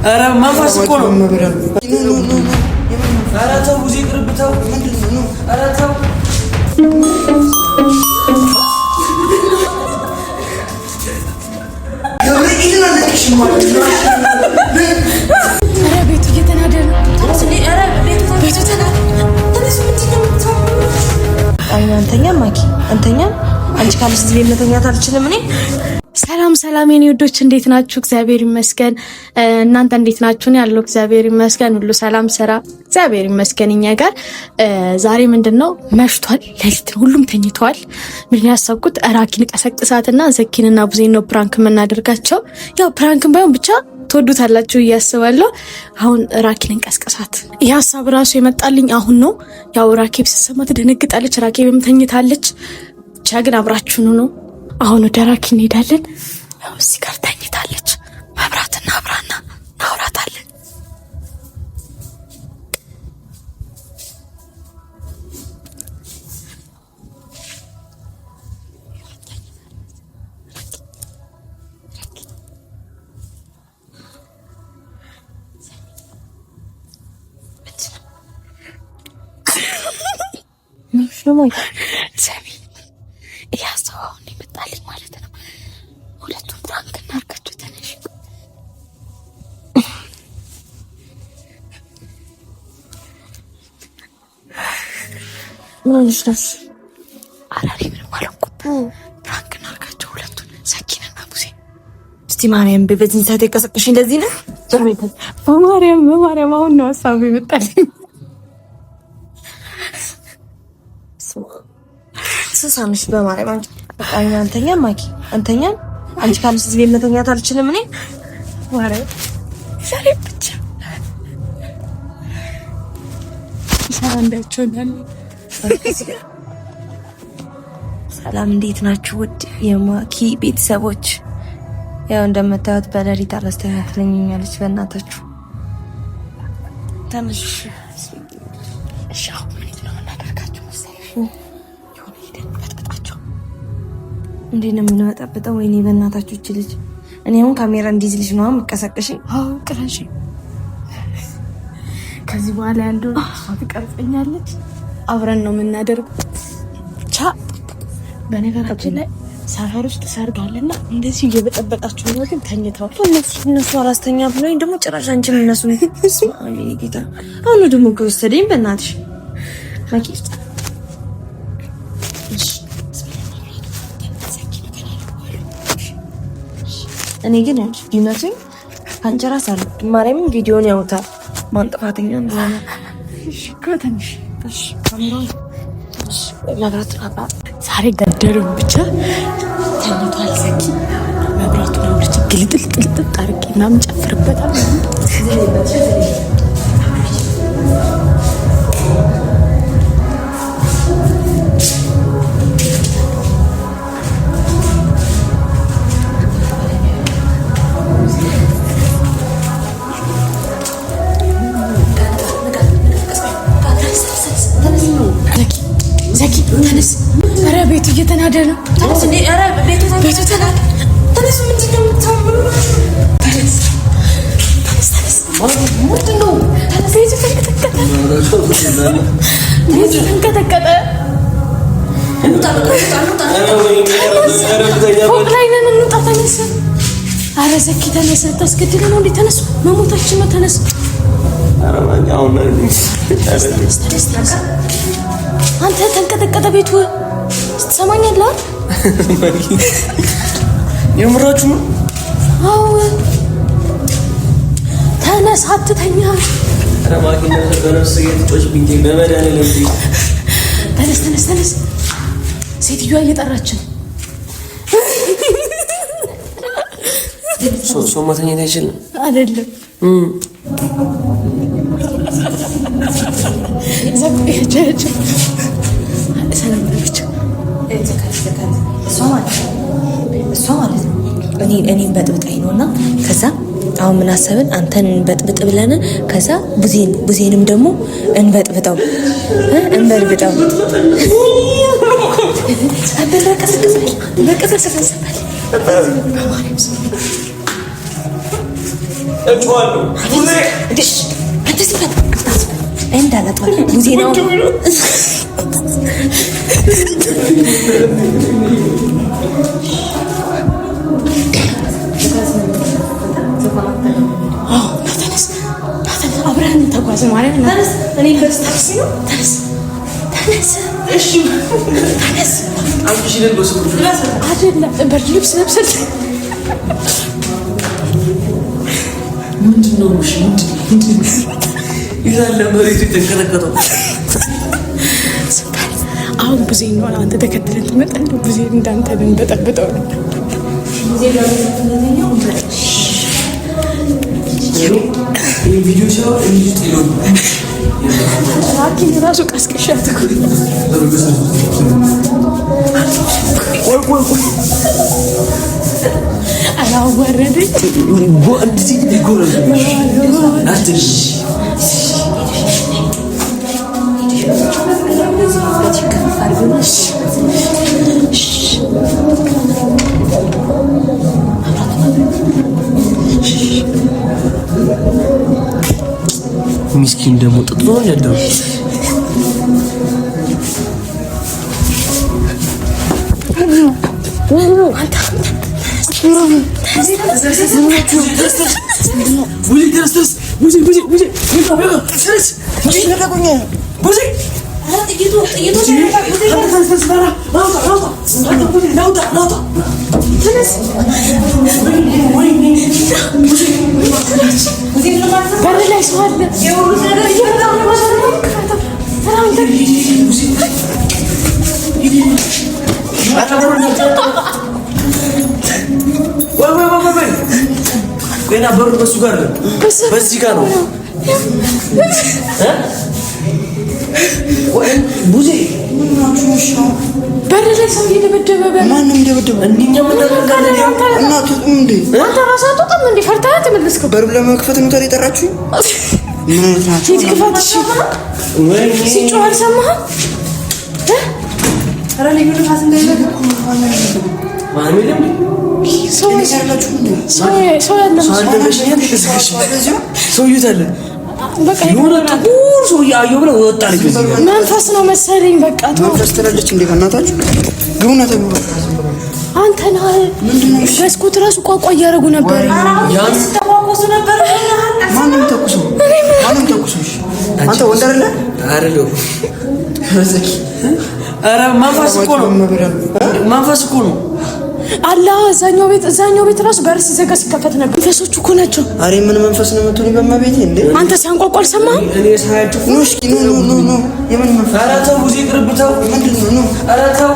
ኧረ ማፋስ እኮ ነው። ኧረ ተው ብዙ ይቅርብ ተው። ኧረ ተው ቤቱ እየተናደ ነው። ቤቱ ተናደ። አንተኛ ማኪ አንተኛ አንቺ ካልሽ እዚህ መተኛት አልችልም እኔ። ሰላም የኔ ወዶች እንዴት ናችሁ? እግዚአብሔር ይመስገን። እናንተ እንዴት ናችሁ? እኔ ያለው እግዚአብሔር ይመስገን ሁሉ ሰላም ስራ እግዚአብሔር ይመስገን እኛ ጋር። ዛሬ ምንድነው መሽቷል፣ ሌሊት ነው፣ ሁሉም ተኝተዋል። ምን ያሰብኩት ራኪን ቀሰቅሳትና ዘኪንና ቡዜን ነው ፕራንክ የምናደርጋቸው። ያው ፕራንክም ባይሆን ብቻ ትወዱታላችሁ እያስባለሁ። አሁን ራኪን እንቀስቀሳት። ይህ ሀሳብ ራሱ የመጣልኝ አሁን ነው። ያው ራኬብ ስትሰማ ትደነግጣለች፣ ራኬብም ተኝታለች። ብቻ ግን አብራችሁኑ ነው። አሁን ወደ ራኪ እንሄዳለን። ያው እዚህ ጋር ተኝታለች። መብራትና አብራና እናውራታለን። ያሰዋውን ይመጣልኝ ማለት ነው። ሁለቱም ፕራንክ እናርጋቸው። ተነሽ ምን ልጅነሽ? አራሪ ምንም አልኩት። ፕራንክ እናርጋቸው ሁለቱን ሰኪንና ቡዜ። እስቲ ማርያም በዚህ ሰዓት የቀሰቀሽ እንደዚህ ነው? በማርያም አሁን ነው ሀሳቡ ይመጣልኝ። ስሳምሽ በማርያም አንቺ በቃ አንተኛ ማኪ አንተኛ አንቺ ካልሽ እዚህ መተኛት አልችልም እኔ። ማርያም ዛሬ ብቻ ሰላም እንዴት ናችሁ? ውድ የማኪ ቤተሰቦች፣ ያው እንደምታዩት በሌሊት አላስተካክለኝኛለች። በእናታችሁ ተነሽ። እሺ አሁን ምን ነው እናደርጋችሁ መሰለሽ? እንዴት ነው የምንመጣበጠው? ወይኔ በእናታችሁ እቺ ልጅ እኔ አሁን ካሜራ እንዲይዝልሽ ነው የምትቀሰቅሽ? አዎ ቅረሽ። ከዚህ በኋላ ያንዱ እሷ ትቀርጸኛለች፣ አብረን ነው የምናደርገው። ብቻ በነገራችን ላይ ሰፈር ውስጥ ሰርግ አለና እንደዚህ እየበጠበጣችሁ ነው። ግን ተኝተዋል እነሱ አላስተኛ ብሎኝ ደግሞ ጭራሽ አንቺም እነሱ አሜን ጌታ። አሁን ደግሞ ከወሰደኝ በእናትሽ ማኪ እኔ ግን ዲናቱኝ አንጀራ ሳለ ማርያም ቪዲዮን ያውታል ማን ጥፋተኛ እንደሆነ። እሺ ከተንሽ እሺ ካሜራውን እሺ መብራቱ አባ ዛሬ ገደረው ብቻ ተኝቷል። ዘኪ መብራቱን አውርቼ ግልጥልጥልጥ አድርጌ ምናምን ጨፍርበታለሁ። ዘኪ ተነስ። ኧረ ቤቱ እየተናደ ነው። ተነስ። ኧረ ቤቱ ተናደ። ተነስ። ምንድን ነው የምታምሩ? ተነስ። ምንድን ነው? ቤቱ ተንቀጠቀጠ። ቤቱ ተንቀጠቀጠ። ፎቅ ላይ ነን፣ እንውጣ። ተነስ። ኧረ ዘኪ ተነስ። ታስገድለ ነው እንዴ? ተነስ። መሞታችን ነው። ተነስ። አንተ ተንቀጠቀጠ ቤቱ። ስትሰማኛለህ? የምራችሁ ነው? አዎ ተነስ፣ አትተኛ። ረማኪ በነፍስ እየተጮች ቢንቴ በመድኃኒዓለም ተነስ። ሴትዮዋ እየጠራችን። ሰው መተኛት አይችልም አይደለም? ሰላም ናቸው። እሷ ማለት ነው እኔን በጥብጣኝ ነው እና ከዛ አሁን ምን አሰብን? አንተን እንበጥብጥ ብለን ከዛ ቡዜንም ደግሞ እንበጥብጠው እንበልብጠው። እጮሃለሁ። እንዳላጥፋ ቡዜ ነው አብረን ተጓዝ ማለት ነው። እኔ በስታክሲ ነው። ተነስ እሺ ተነስ። አንቺ ልብስ አይደለም ብርድ ልብስ ለብሰን ምንድን ነው? እሺ ይዛለ መሬት የተንቀጠቀጠው አሁን ቡዜ ነው። አንተ ተከትለን ትመጣለህ። ቡዜ እንዳንተ ልንበጠብጠው ነው። ቡዜ ለምንድነው ቪዲዮ ሲሆን እንዴት ይሉ አኪን ራሱ ቀስቀሻት እኮ ወይ አላወረደኝ እንደዚህ ይጎረል አትሽ ምስኪን ደግሞ ጥጥቶ ነው ያደረው። ገና በሩ በሱ ጋር ነው፣ በዚህ ጋር ነው። ወይ ቡዜ በር ላይ ሰው እየደበደበ በር ማንም እየደበደበ እንኛ መደረጋለን። እናቱ እንዴ አንተ ራስህ አትወጣም እንዴ? ፈርተህ ተመለስከው? በር ለመክፈት ነው ታዲያ የጠራችሁ? ምን አይነት ናችሁ? ይትከፋት። እሺ ወይ ሲጮህ አልሰማህም? ኧረ ልዩ ንፋስ እንዳይዘጋ ማንም ሰው ይታለ በቃ የሆነ ጥቁር ሰው ያየው ብለው ወጣ። ልጅ መንፈስ ነው መሰለኝ። በቃ መንፈስ ትላለች እንዴ? በእናታችሁ ግቡና ተብሎ አንተ ነህ በስኩት ራሱ ቋቋ እያደረጉ ነበር። ያን ተቋቋሱ ነበር። ማንም ተኩሶ አንተ ወንድ አይደለ? አይደለም ረዘኪ አረ መንፈስ እኮ ነው። መንፈስ እኮ ነው አላ እዛኛው ቤት ራሱ በር ሲዘጋ ሲከፈት ነበር። መንፈሶቹ እኮ ናቸው። አሬ ምን መንፈስ ነው የምትሉኝ? በማቤቴ እንዴ አንተ ሲያንቋቋ አልሰማህም? እኔ ሳያችሁ ነው። እስኪ ኖ የምን መንፈስ? ኧረ ተው ቡዜ ቅርብተው ምንድን ነው? ኧረ ተው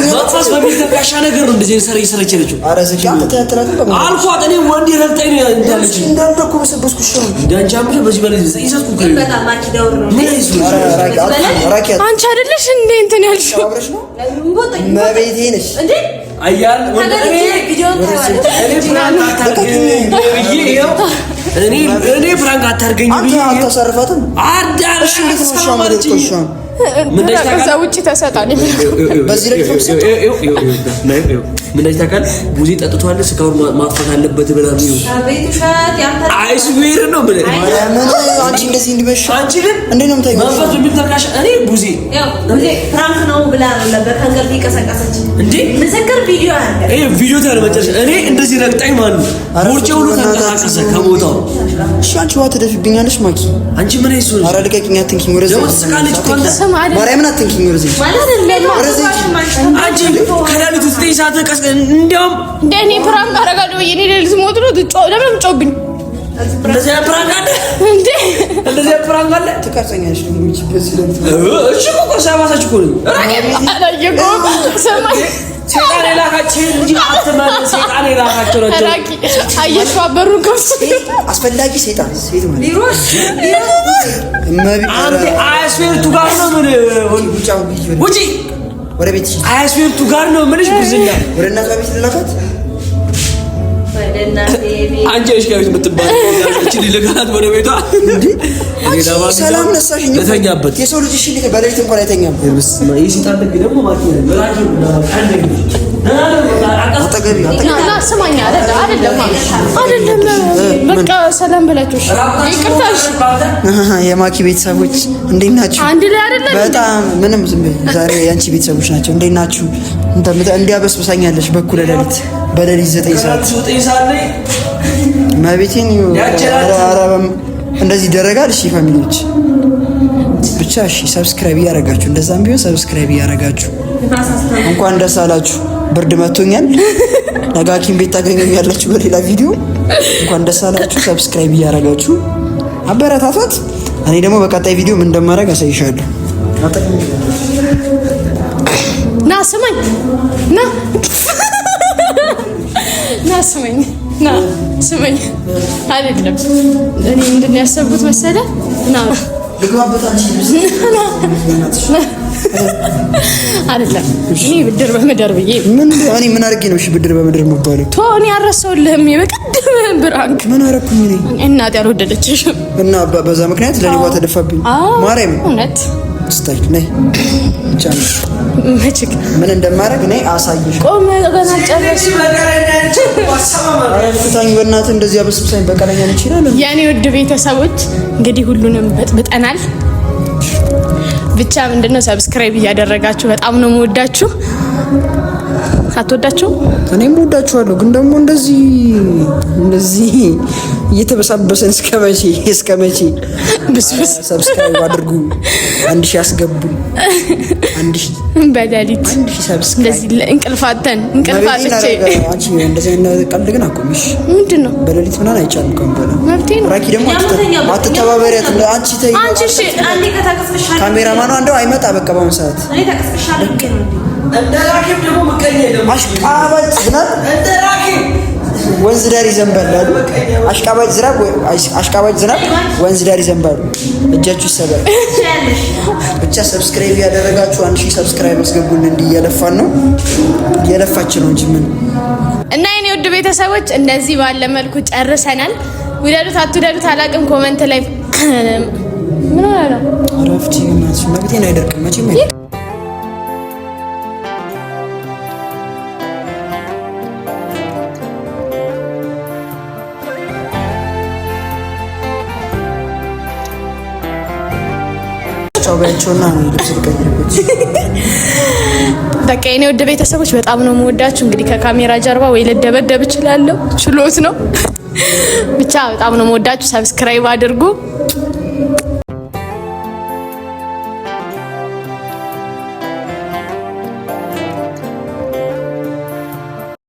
መንፈስ በሚገባሻ ነገር ነው እንደዚህ ሰራ ይሰረችልችሁ። አረ ዘኪ አንተ ተያተራቀም አልኳት። እኔ ወንድ ረግጠኝ ነው እንዳለች እንዳልኩ በሰበስኩሽ ነው እንዳንቺ አምጪ በዚህ በላይ ይሰጥኩ ከይ በጣም ማኪዳው ነው። ምን ይሱ ራኪያ አንቺ አይደለሽ እንዴ እንትን ያልሽው? አብረሽ ነው መቤቴ ነሽ እንዴ? አያል እኔ ፍራንክ አታርገኝ አንተ አታሰርፋትም አዳርሽ ማለት ነው። ከዛ ውጪ ተሰጣኝ በዚህ ላይ ምን ታውቃል? ቡዜ ጠጥቷል፣ ስካውን ማጥፋት አለበት ብላ ነው። አይስዌር ነው ብለ አንቺ እንደዚህ እንዲመሽ አንቺ ግን እንዴት ነው የምታይው? መንፈስ በሚተካሽ እኔ ቡዜ ፍራንክ ነው ብላ ነው ነበር ከንገር ይቀሰቀሰች እንዴ ምስክር ቪዲዮ አለ። ይሄ ቪዲዮ ታለመጨረሽ እኔ እንደዚህ ረግጣኝ ማለት ነው። ቦርጬ ሁሉ ተንቀሳቀሰ ከቦታው። እሺ አንቺ ዋት ትደፍብኛለሽ ማኪ። አንቺ ምን አይሱ ነው? ኧረ ልቀቂኝ፣ አትንኪኝ። ወረዘ ወስቃለች እኮ አንተ ማርያምን አትንኪኝ። ወረዘ አንቺ ከሌሊቱ 9 ሰዓት ቀስ እንዲያውም እንደኔ ፕራንክ አደርጋለሁ። የኔ ሌሊት ሞት ነው። ለምን ጮብኝ እንደዚህ ፕራንክ አለ እንዴ? እንደዚህ ፕራንክ አለ። ትቀርጸኛለሽ ነው የሚችበት ሲለኝ እሺ እኮ ሳባሳች እኮ ነው አላየቆ ሰማይ ሴጣን የላካቸው እንጂ አትማን ሴጣን የላካቸው ናቸው። ራቂ አየሽው አበሩን ከፍቶ አስፈላጊ ሴጣን ሴት ማለት ሊሮሽ አንተ አያስፈርቱ ጋር ነው ምን ውጪ ወደ ቤትሽ አያስፈርቱ ጋር ነው ምንሽ ብዝኛ ወደ እናቷ ቤት ልላካት አንቺ እሺ ከቤት የምትባል እቺ ልጋት ወደ ቤቷ ሰላም ነሳሽኝ ለተኛበት የሰው ልጅ እሺ በሌሊት እንኳን አይተኛም። የሴጣን ልጅ ደግሞ ማለት ነው አጠገቢ ና ስማኛ አይደለም በቃ ሰላም በላችሁ። ይቅርታሽ የማኪ ቤተሰቦች እንዴት ናችሁ? አንድ ላይ አይደለም በጣም ምንም ዝም ብዬ ዛሬ ያንቺ ቤተሰቦች ናቸው። እንዴት ናችሁ? እንዲያበስብሳኛለች በኩል በሌሊት 9 ሰዓት ላይ ማቤቴን አረበም እንደዚህ ይደረጋል። እሺ ፋሚሊዎች ብቻ እሺ ሰብስክራይብ እያደረጋችሁ እንደዛም ቢሆን ሰብስክራይብ እያደረጋችሁ እንኳን ደስ አላችሁ። ብርድ መቶኛል። ነገ ሐኪም ቤት ታገኙኛላችሁ በሌላ ቪዲዮ። እንኳን ደስ አላችሁ። ሰብስክራይብ እያደረጋችሁ አበረታቷት። እኔ ደግሞ በቀጣይ ቪዲዮ ምን እንደማደርግ አሳይሻለሁ። ና ስማኝ ና ስማኝ ና ስማኝ አይደለም እኔ ምንድን ነው ያሰብኩት መሰለህ? ና ልግባበታች አይደለም እኔ ብድር በምድር ብዬ ምን አድርጌ ነው? እሺ ብድር በምድር የምባለው ቶ እኔ አልረሳሁልህም። የበቀደም ብራንክ ምን አደረኩኝ እኔ? እናቴ አልወደደችሽም እና በዛ ምክንያት ለኔ ቦታ ተደፋብኝ። ማርያም እውነት ስታይ ነይ ቻን መችክ ምን እንደማደርግ ነይ አሳይሽ። ቆም ገና ጨረስኩ። ፍታኝ በእናትህ እንደዚህ አበስብሳኝ በቀለኛ እንችላለን። የኔ ውድ ቤተሰቦች እንግዲህ ሁሉንም በጥብጠናል። ብቻ ምንድነው ሰብስክራይብ እያደረጋችሁ በጣም ነው የምወዳችሁ። አትወዳችሁ? እኔም እወዳችኋለሁ፣ ግን ደግሞ እንደዚህ እየተበሳበሰን እስከ መቼ ብስብስ ሰብስክራይብ አድርጉ። 1000 ያስገቡ 1000 በሌሊት እንደዚህ እንቅልፋተን እንቅልፋትቼ አንቺ እንደዚህ ቀልድ ግን አቆምሽ። ምንድነው በሌሊት ምናምን አይቻልም። ካምበላ መብቴ ነው። ራኪ ደግሞ አትተባበሪያት። አንቺ ተይ አንቺ እሺ አንዴ ከተቀስፈሻል ካሜራማኑ አንደው አይመጣ በቃ በአሁኑ ሰዓት እኔ ተቀስፈሻል እንደራኪም ደግሞ መቀኘ ደግሞ አሽቃባጭ ዝናብ እንደራኪም ወንዝ ዳር ይዘንባል አሉ። አሽቃባጭ ዝናብ ወንዝ ዳር ይዘንባል። እጃችሁ ይሰበር። ብቻ ሰብስክራይብ ያደረጋችሁ 1000 ሰብስክራይብ አስገቡን። እየለፋን ነው እየለፋች ነው እንጂ ምን እና የኔ ውድ ቤተሰቦች እንደዚህ ባለ መልኩ ጨርሰናል። ውደዱት አትውደዱት አላውቅም። ኮሜንት ላይ ምን ሆነ ነው አረፍቲ እናት መብቴን አይደርቅም መቼም አይደርቅም። ቻውባቸውና ልብስ ልቀይርበት። በቃ የኔ ውድ ቤተሰቦች በጣም ነው የምወዳችሁ። እንግዲህ ከካሜራ ጀርባ ወይ ልደበደብ እችላለሁ፣ ችሎት ነው። ብቻ በጣም ነው የምወዳችሁ። ሰብስክራይብ አድርጉ።